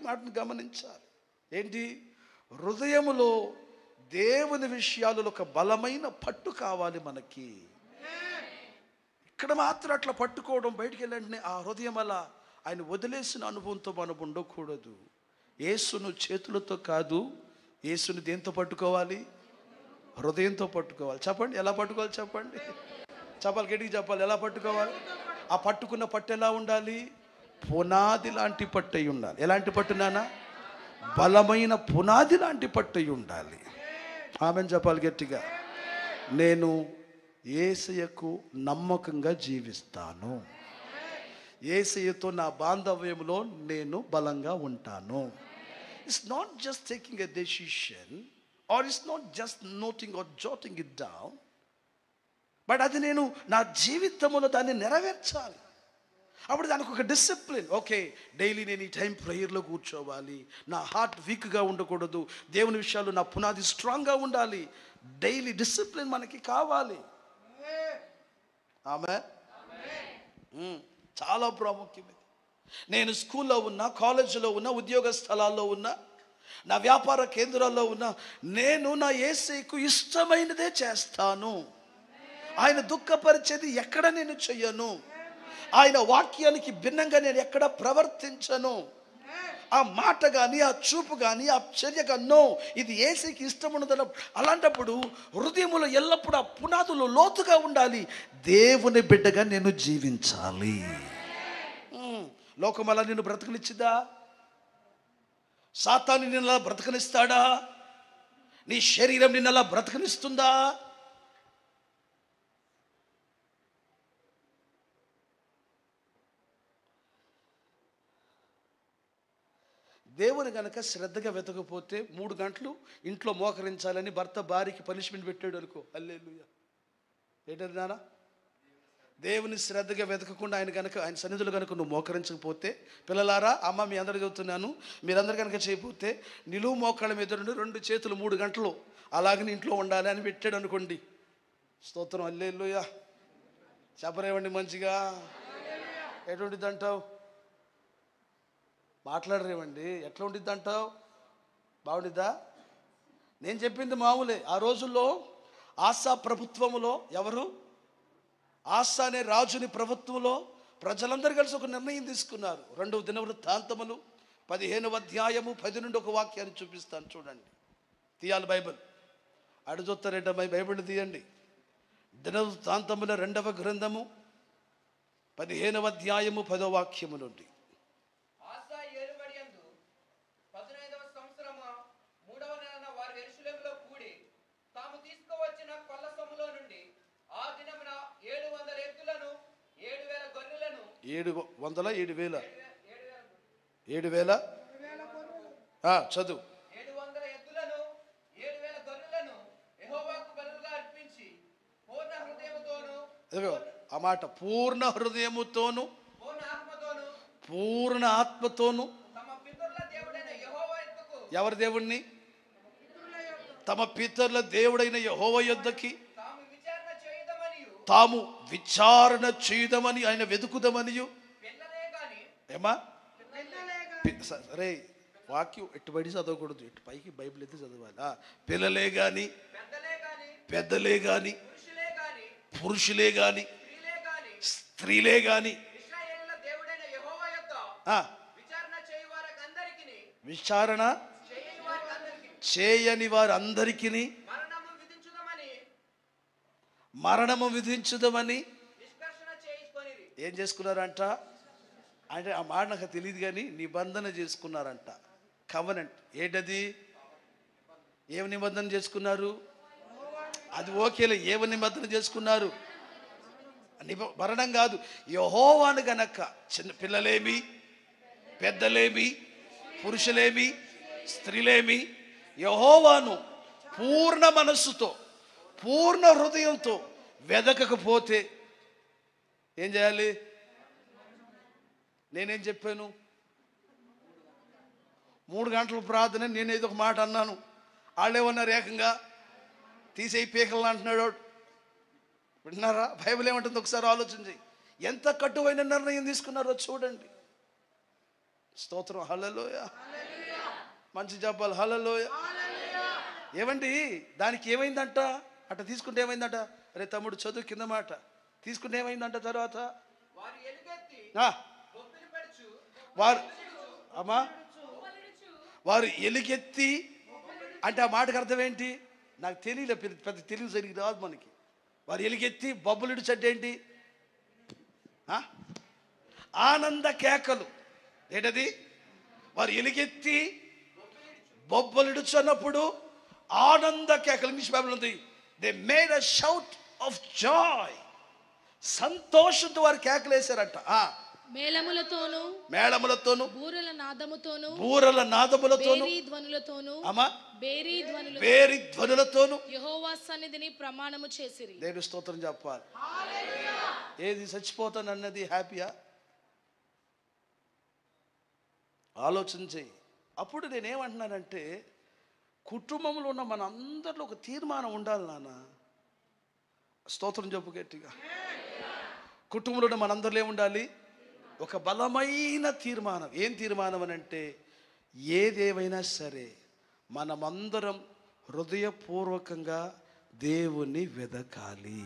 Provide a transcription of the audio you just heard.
మాటను గమనించాలి. ఏంటి? హృదయములో దేవుని విషయాలలో ఒక బలమైన పట్టు కావాలి మనకి. ఇక్కడ మాత్రం అట్లా పట్టుకోవడం, బయటికి వెళ్ళండి ఆ హృదయం అలా ఆయన వదిలేసిన అనుభవంతో మనం ఉండకూడదు. యేసును చేతులతో కాదు, యేసుని దేంతో పట్టుకోవాలి? హృదయంతో పట్టుకోవాలి. చెప్పండి, ఎలా పట్టుకోవాలి? చెప్పండి, చెప్పాలి, గట్టిగా చెప్పాలి. ఎలా పట్టుకోవాలి? ఆ పట్టుకున్న పట్టు ఎలా ఉండాలి? పునాది లాంటి పట్టు అయి ఉండాలి. ఎలాంటి పట్టు నాన్న? బలమైన పునాది లాంటి పట్టు అయి ఉండాలి. ఆమెను చెప్పాలి గట్టిగా. నేను యేసయ్యకు నమ్మకంగా జీవిస్తాను, యేసయ్యతో నా బాంధవ్యంలో నేను బలంగా ఉంటాను. It's not just taking a decision, or it's not just noting or jotting it down, but అది నేను నా జీవితంలో దాన్ని నెరవేర్చాలి. అప్పుడు దానికి ఒక డిసిప్లిన్. ఓకే, డైలీ నేను ఈ టైం ప్రేయర్లో కూర్చోవాలి, నా హార్ట్ వీక్గా ఉండకూడదు, దేవుని విషయాలు నా పునాది స్ట్రాంగ్గా ఉండాలి. డైలీ డిసిప్లిన్ మనకి కావాలి. ఆమె చాలా ప్రాముఖ్యమైనది. నేను స్కూల్లో ఉన్నా, కాలేజీలో ఉన్నా, ఉద్యోగ స్థలాల్లో ఉన్నా, నా వ్యాపార కేంద్రాల్లో ఉన్నా, నేను నా యేసయ్యకు ఇష్టమైనదే చేస్తాను. ఆయన దుఃఖపరిచేది ఎక్కడ నేను చెయ్యను, ఆయన వాక్యానికి భిన్నంగా నేను ఎక్కడ ప్రవర్తించను. ఆ మాట కానీ, ఆ చూపు కానీ, ఆ చర్య కానీ, ఇది యేసయ్యకి ఇష్టం ఉండదు. అలాంటప్పుడు హృదయములో ఎల్లప్పుడూ ఆ పునాదులు లోతుగా ఉండాలి. దేవుని బిడ్డగా నేను జీవించాలి. లోకం అలా నిన్ను బ్రతకనిచ్చిద్దా? సాతాను నిన్ను అలా బ్రతకనిస్తాడా? నీ శరీరం నిన్ను అలా బ్రతకనిస్తుందా? దేవుని గనక శ్రద్ధగా వెతకపోతే 3 గంటలు ఇంట్లో మోకరించాలని భర్త భార్యకి పనిష్మెంట్ పెట్టాడు అనుకో, హల్లెలూయా. ఏంటది నాన్న? దేవుని శ్రద్ధగా వెతకకుండా ఆయన సన్నిధులు కనుక నువ్వు మోకరించకపోతే, పిల్లలారా, అమ్మ మీ అందరూ చెబుతున్నాను, మీరందరూ కనుక చేయకపోతే నిలువు మోకాళ్ళ మీద 2 చేతులు 3 గంటలు అలాగని ఇంట్లో ఉండాలి అని పెట్టాడు అనుకోండి. స్తోత్రం, హల్లెలూయా. చెప్పరేవండి మంచిగా? ఎటువంటిది అంటావు? మాట్లాడరేవండి. ఎట్లా ఉండిద్ది అంటావు? బాగుండిద్దా? నేను చెప్పింది మామూలే. ఆ రోజుల్లో ఆసా ప్రభుత్వంలో, ఎవరు? ఆసా అనే రాజుని ప్రభుత్వంలో ప్రజలందరూ కలిసి ఒక నిర్ణయం తీసుకున్నారు. 2 దినవృత్తాంతములు 15వ అధ్యాయము 10 నుండి ఒక వాక్యాన్ని చూపిస్తాను, చూడండి. తీయాలి బైబిల్. అడుగుతారేంటమ్మా? బైబిల్ తీయండి. దినవృత్తాంతముల 2వ గ్రంథము 15వ అధ్యాయము 10వ వాక్యము నుండి. చదువు. 700 ఎద్దులను 7,000 గొర్రెలను యెహోవాకు బలులుగా అర్పించి పూర్ణ హృదయముతోను, ఆ మాట, పూర్ణ హృదయముతోను పూర్ణ ఆత్మతోను తమ పితరుల దేవుడైన యెహోవా యొద్దకు, ఎవరి దేవుణ్ణి? తమ పితరుల దేవుడైన యెహోవా యొద్దకి తాము విచారణ చేయదమని, ఆయన వెతుకుదమనియు. ఏమా? సరే, వాక్యం ఎట్టుబడి చదవకూడదు, ఇటు పైకి బైబిల్ అయితే చదవాలి. పిల్లలే గాని, పెద్దలే గాని, పురుషులే గాని, స్త్రీలే గాని, విచారణ చేయని వారందరికీ మరణము విధించుదామని ఏం చేసుకున్నారంట? అంటే ఆ మాట నాకు తెలియదు కానీ నిబంధన చేసుకున్నారంట. కవనెంట్. ఏంటది? ఏమి నిబంధన చేసుకున్నారు? అది ఓకేలే, ఏమి నిబంధన చేసుకున్నారు? మరణం కాదు, యెహోవాను గనక చిన్న పిల్లలేమి, పెద్దలేమి, పురుషులేమి, స్త్రీలేమి యెహోవాను పూర్ణ మనస్సుతో పూర్ణ హృదయంతో వెదకకపోతే ఏం చేయాలి? నేనేం చెప్పాను? 3 గంటల ప్రార్థన. నేనేదో ఒక మాట అన్నాను, వాళ్ళేమన్నారు ఏకంగా తీసేయి పీకలను అంటున్నాడు. వింటున్నారా? బైబిల్ ఏమంటుంది ఒకసారి ఆలోచించి. ఎంత కటువైన నిర్ణయం తీసుకున్నారో చూడండి. స్తోత్రం. హల్లెలూయ. మంచి చెప్పాలి. హల్లెలూయ. ఏమండి దానికి ఏమైందంట? అట్ట తీసుకుంటే ఏమైందంట? అరే తమ్ముడు చదువు కింద మాట. తీసుకుంటే ఏమైందంట తర్వాత? వారు ఎలుగెత్తి ఆ, బొబ్బిలి పెడుచు వారు అమ్మా వారు ఎలుగెత్తి అంటే ఆ మాటకు అర్థం ఏంటి? నాకు తెలియలే, పెద్ద తెలుగు సరిగ్గా రాదు మనకి. వారు ఎలుగెత్తి బొబ్బలుడు చెడ్డేంటి? ఆనంద కేకలు. ఏంటది? వారు ఎలుగెత్తి బొబ్బలుడుచు అన్నప్పుడు ఆనంద కేకలు. ఇంగ్లీష్ బైబిల్ ఉంది, they made a shout of Joy. సంతోషంతో వారు కేకలు వేశారంట. మేళములతోను బూరల నాదముతోను బేరి ధ్వనులతోను యెహోవా సన్నిధిని ప్రమాణము చేసిరి. దేవుని స్తోత్రం చెప్పాలి. ఏది చచ్చిపోతాను అన్నది హ్యాపీయా? ఆలోచన చెయ్యి. అప్పుడు నేనేమంటున్నానంటే కుటుంబంలో ఉన్న మన అందరిలో ఒక తీర్మానం ఉండాలి నాన్న. స్తోత్రం చెప్పు గట్టిగా. కుటుంబంలో ఉన్న మనందరిలో ఏముండాలి? ఒక బలమైన తీర్మానం. ఏం తీర్మానం అని అంటే ఏదేమైనా సరే మనమందరం హృదయపూర్వకంగా దేవుని వెదకాలి.